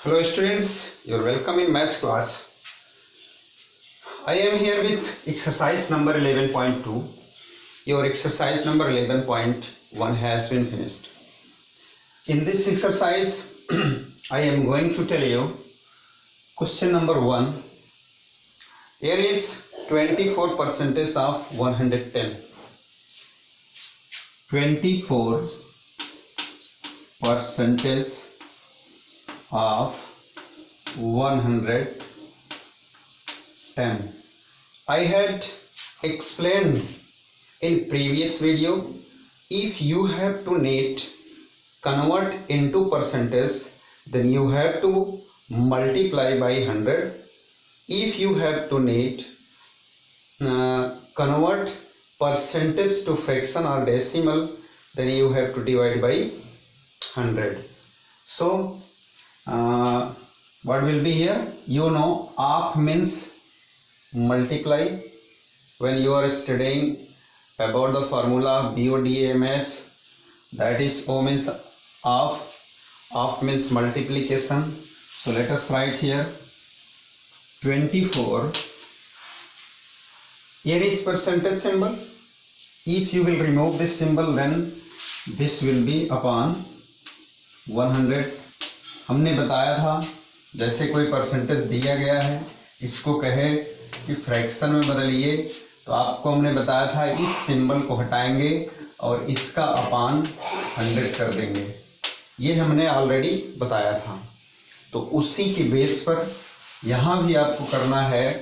Hello students, you're welcome in maths class. I am here with exercise number 11.2. Your exercise number 11.1 has been finished. In this exercise, I am going to tell you question number 1. Here is 24% of 110. 24% of 110. I had explained in previous video, if you have to need convert into percentage, then you have to multiply by 100. If you have to need convert percentage to fraction or decimal, then you have to divide by 100. So what will be here? You know, half means multiply. When you are studying about the formula BODMS, that is O means half, half means multiplication. So let us write here 24. Here is percentage symbol. If you will remove this symbol, then this will be upon 100. हमने बताया था जैसे कोई percentage दिया गया है, इसको कहे कि फ्रैक्शन में बदलिए, तो आपको हमने बताया था इस सिंबल को हटाएंगे और इसका अपान 100 कर देंगे. ये हमने ऑलरेडी बताया था. तो उसी की बेस पर यहाँ भी आपको करना है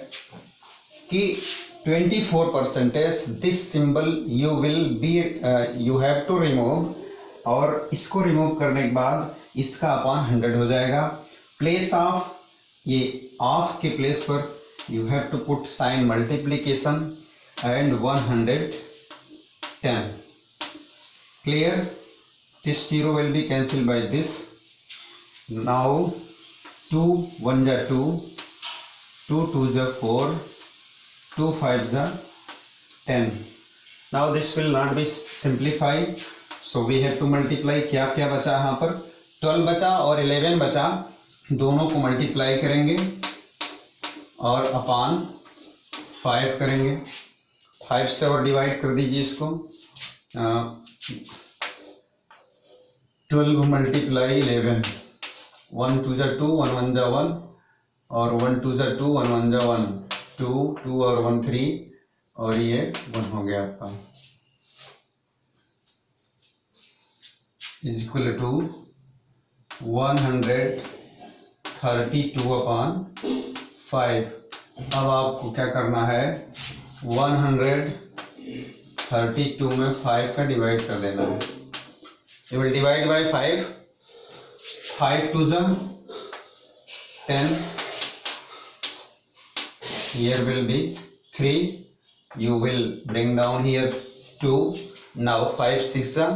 कि 24% this symbol you have to remove, और इसको रिमूव करने के बाद इसका अपान 100 हो जाएगा. प्लेस ऑफ, ये ऑफ के प्लेस पर you have to put sign multiplication and 110. Clear? This 0 will be cancel by this. Now 2 1 जा 2, 2 2 जा 4, 2 5 जा 10. Now this will not be simplified, so we have to multiply. क्या क्या बचा यहाँ पर? 12 बचा और 11 बचा, दोनों को मल्टीप्लाई करेंगे और अपान 5 करेंगे. 5 से और डिवाइड कर दीजिए इसको. 12 मल्टीप्लाई 11, 1 2 जा 2, 1 1 जा 1, और 1 2 जा 2, 1 1 जा 1, 2 2 और 1 3, और ये 1 हो गया आपका. Is equal to 132 upon 5. अब आपको क्या करना है? 132 में 5 का डिवाइड कर देना है. You will divide by 5. 5 2 जा 10, here will be 3, you will bring down here 2. now 5 6 जा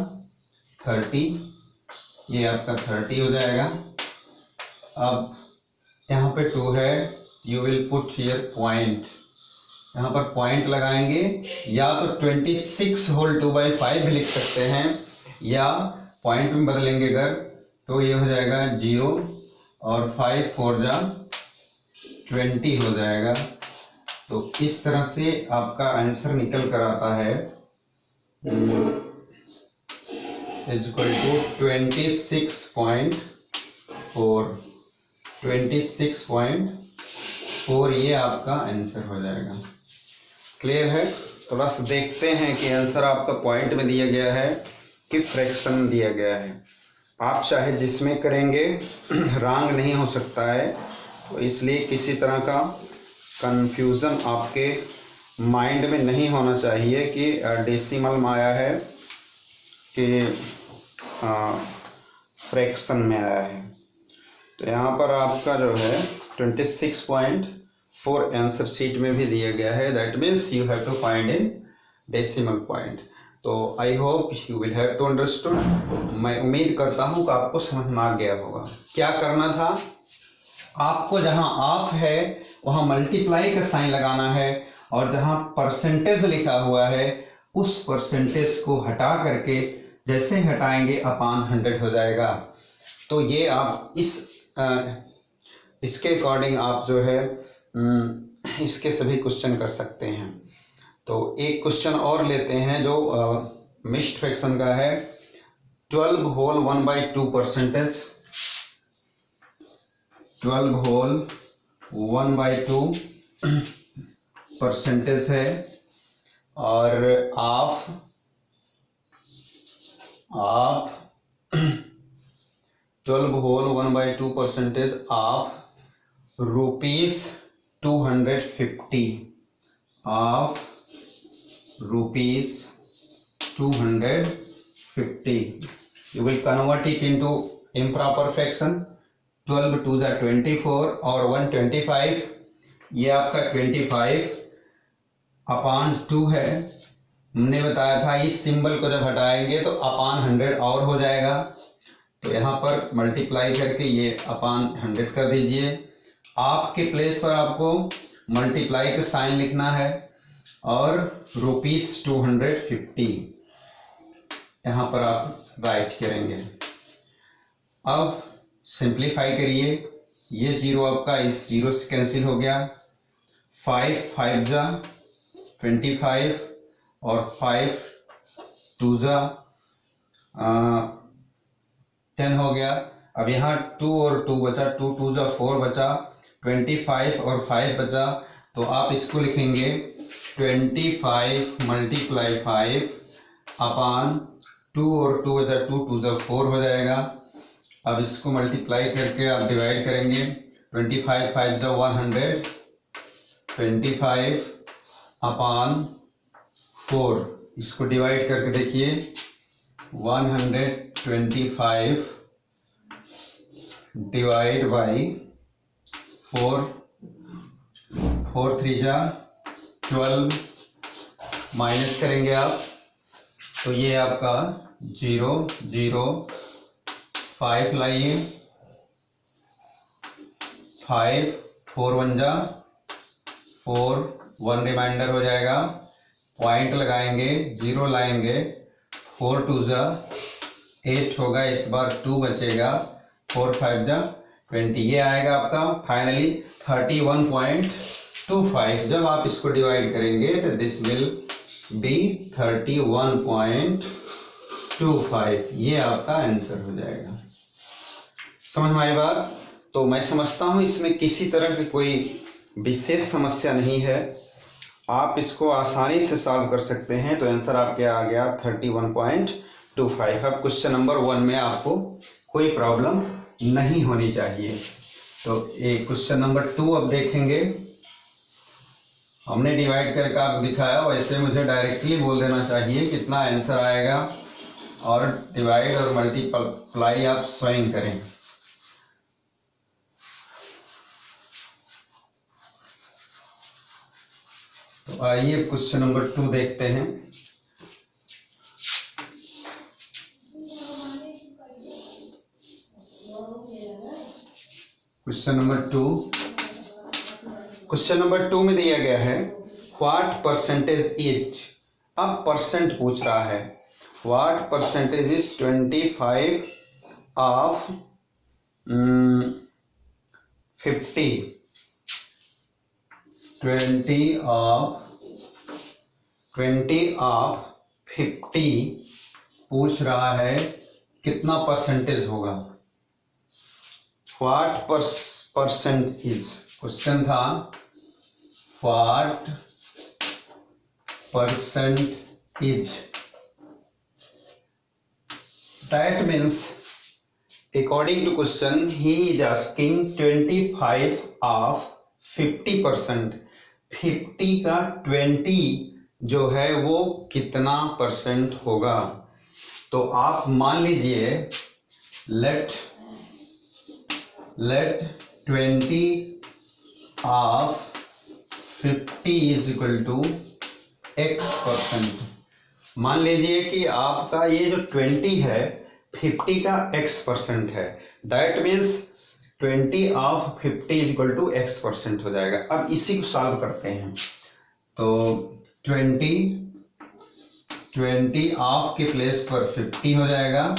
30, ये आपका 30 हो जाएगा. अब यहाँ पे 2 है, you will put here point. यहाँ पर पॉइंट लगाएंगे, या तो 26 होल 2 बाई 5 भी लिख सकते हैं, या पॉइंट में बदलेंगे अगर तो ये हो जाएगा 0, और 5 4 जा 20 हो जाएगा. तो इस तरह से आपका आंसर निकल कर आता है इज इक्वल टू 26.4. 26.4 ये आपका आंसर हो जाएगा. क्लियर है? तो बस देखते हैं कि आंसर आपका पॉइंट में दिया गया है कि फ्रैक्शन में दिया गया है. आप चाहे जिसमें करेंगे रॉन्ग नहीं हो सकता है, तो इसलिए किसी तरह का कंफ्यूजन आपके माइंड में नहीं होना चाहिए कि डेसिमल में आया है कि फ्रैक्शन में आया है. तो यहाँ पर आपका जो है 26.4 आंसर शीट में भी दिया गया है. That means you have to find in decimal point. तो I hope you will have to understood. मैं उम्मीद करता हूँ कि आपको समझ में आ गया होगा. क्या करना था? आपको जहाँ ऑफ है वहाँ मल्टीप्लाई का साइन लगाना है, और जहाँ परसेंटेज लिखा हुआ है उस परसेंटेज को हटा करके जैसे हटाएंगे अपान 100 हो जाएगा. तो ये आप इस इसके अकॉर्डिंग आप जो है इसके सभी क्वेश्चन कर सकते हैं। तो एक क्वेश्चन और लेते हैं जो मिक्स्ड फ्रैक्शन का है। 12 होल 1/2 परसेंटेज, 12 होल 1/2 परसेंटेज है और of 12 whole 1/2 percentage of ₹250 of ₹250. You will convert it into improper fraction. 12 2 जा 24 और 125, ये आपका 25/2 है। हमने बताया था इस सिंबल को जब हटाएंगे तो अपान 100 और हो जाएगा, तो यहाँ पर मल्टीप्लाई करके ये अपान 100 कर दीजिए। आपके प्लेस पर आपको मल्टीप्लाई का साइन लिखना है और ₹250 यहाँ पर आप राइट करेंगे। अब सिंप्लीफाई करिए, ये जीरो आपका इस जीरो से कैंसिल हो गया, 5 5 जा 25 और 5 2 जा 10 हो गया। अब यहाँ 2 और 2 बचा, 2 2 जा 4 बचा, 25 और 5 बचा, तो आप इसको लिखेंगे 25 × 5 अपान 2 और 2 बचा, 2 2 जा 4 हो जाएगा। अब इसको मल्टीप्लाई करके आप डिवाइड करेंगे, 25 5 जा 100, 25 अपान 4, इसको डिवाइड करके देखिए 125 डिवाइड बाई 4, 4 3 जा 12, माइनस करेंगे आप तो ये आपका 0 0 5 लाइए, 5 4 1 जा 4, 1 रिमाइंडर हो जाएगा, पॉइंट लगाएंगे, 0 लाएंगे, 4 2 जा 8 होगा, इस बार 2 बचेगा, 4 5 जा 20, ये आएगा आपका फाइनली 31.25। जब आप इसको डिवाइड करेंगे तो दिस विल बी 31.25, ये आपका आंसर हो जाएगा। समझ में आई बात? तो मैं समझता हूँ इसमें किसी तरह की कोई विशेष समस्या नहीं है, आप इसको आसानी से सॉल्व कर सकते हैं। तो आंसर आपके आ गया 31.25। अब क्वेश्चन नंबर 1 में आपको कोई प्रॉब्लम नहीं होनी चाहिए। तो एक क्वेश्चन नंबर 2 अब देखेंगे। हमने डिवाइड करके आपको दिखाया, वैसे मुझे डायरेक्टली बोल देना चाहिए कितना आंसर आएगा और डिवाइड और मल्टीप्लाई आप स्वयं करें। तो आइए क्वेश्चन नंबर 2 देखते हैं। क्वेश्चन नंबर 2 में दिया गया है व्हाट परसेंटेज इज, अब परसेंट पूछ रहा है, what percentage is 25 of 50, 20 of 50 पूछ रहा है कितना परसेंटेज होगा। व्हाट परसेंट इज, क्वेश्चन था what percent is, that means according to question he is asking 25 of 50%, 50 का 20 जो है वो कितना परसेंट होगा। तो आप मान लीजिए let 20 of 50 is equal to X%। मान लीजिए कि आपका ये जो 20 है 50 का X% है, that means 20 of 50 is equal to X% हो जाएगा। अब इसी को सॉल्व करते हैं। तो 20 ऑफ के प्लेस पर 50 हो जाएगा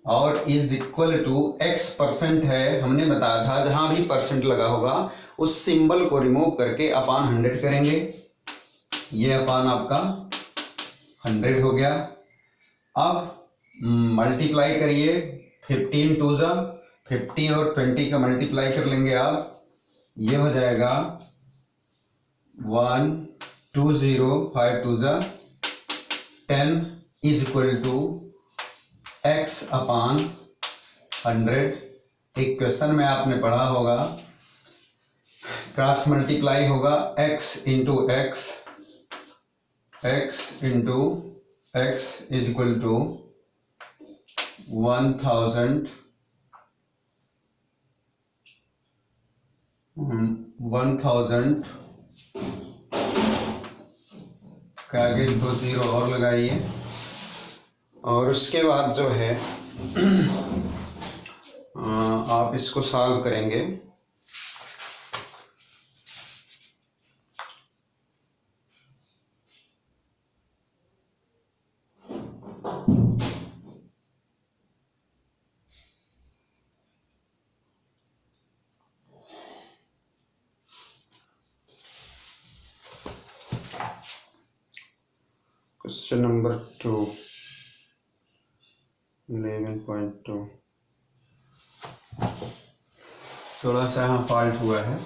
और is equal to x percent है, हमने बताया था जहां भी परसेंट लगा होगा उस सिंबल को रिमूव करके अपान 100 करेंगे। ये अपान आपका 100 हो गया। अब मल्टीप्लाई करिए, 15 टू जा 50 और 20 का मल्टीप्लाई कर लेंगे आप, ये हो जाएगा 120, 5 टू जा 10 is equal to x upon 100। एक क्वेश्चन में आपने पढ़ा होगा, क्रॉस मल्टीप्लाई होगा x into x, x into x is equal to 1000 के आगे 2 जीरो और लगाइए, और उसके बाद जो है आप इसको सॉल्व करेंगे। क्वेश्चन नंबर 2 11.2 थोड़ा सा यहाँ फॉल्ट हुआ है।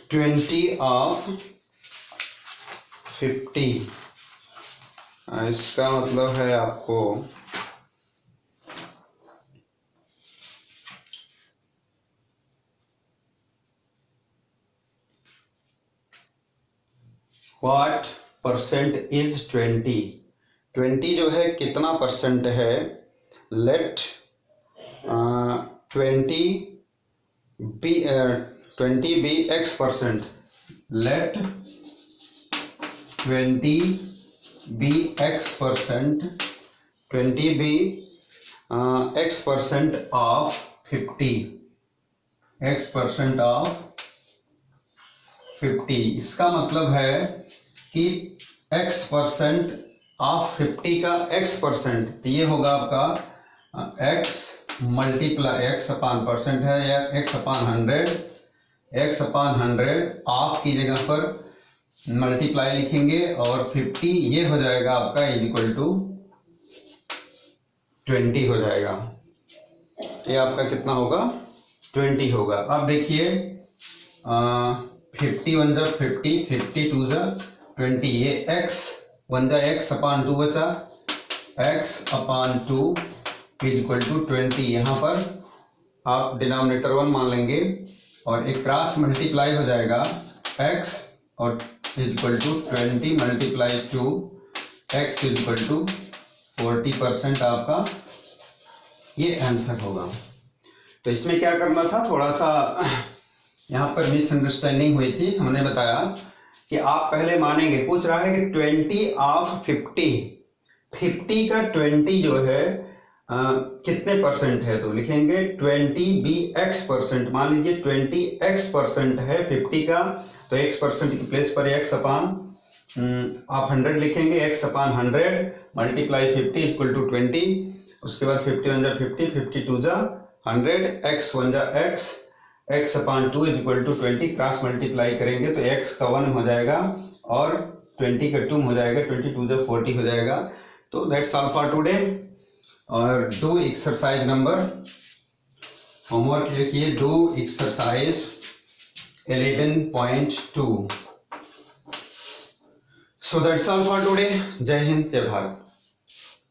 ट्वेंटी ऑफ 50, इसका मतलब है आपको व्हाट परसेंट इज 20 जो है कितना परसेंट है। Let 20 be x percent, let 20 be x percent, 20 be x percent of 50, x percent of 50। इसका मतलब है कि x परसेंट ऑफ 50 का x परसेंट, तो ये होगा आपका x मल्टीप्लाई x अपान परसेंट है या x upon 100, x upon 100 of की जगह पर मल्टीप्लाई लिखेंगे और 50 ये हो जाएगा आपका इज इक्वल टू 20 हो जाएगा। ये आपका कितना होगा 20 होगा। अब देखिए 50 1 जा 50, 50 2 जा 20, ये x 1 जा x अपान 2 बचा, x upon 2 is equal to 20। यहाँ पर आप डिनोमिनेटर 1 मान लेंगे और एक क्रॉस मल्टीप्लाई हो जाएगा x और is equal to 20 multiply 2, x is equal to 40% आपका ये आंसर होगा। तो इसमें क्या करना था, थोड़ा सा यहाँ पर मिसअंडरस्टैंडिंग हुई थी। हमने बताया कि आप पहले मानेंगे, पूछ रहा है कि 20 ऑफ 50 का 20 जो है कितने परसेंट है, तो लिखेंगे 20 बी x परसेंट। मान लीजिए 20 x परसेंट है 50 का, तो x परसेंट की प्लेस पर x अपान आप 100 लिखेंगे, x upon 100 multiply 50 equal to 20। उसके बाद 50 1 जा 50, 50 2 जा 100, x 1 जा x, x upon 2 is equal to 20। Cross multiply करेंगे तो x का 1 हो जाएगा और 20 का 2 हो जाएगा, 20 2 जा 40 हो जाएगा। तो दैट्स ऑल फॉर टुडे। और डू एक्सरसाइज नंबर, होमवर्क लिखिए, do exercise 11.2। So that's all for today. जय हिंद, जय भारत।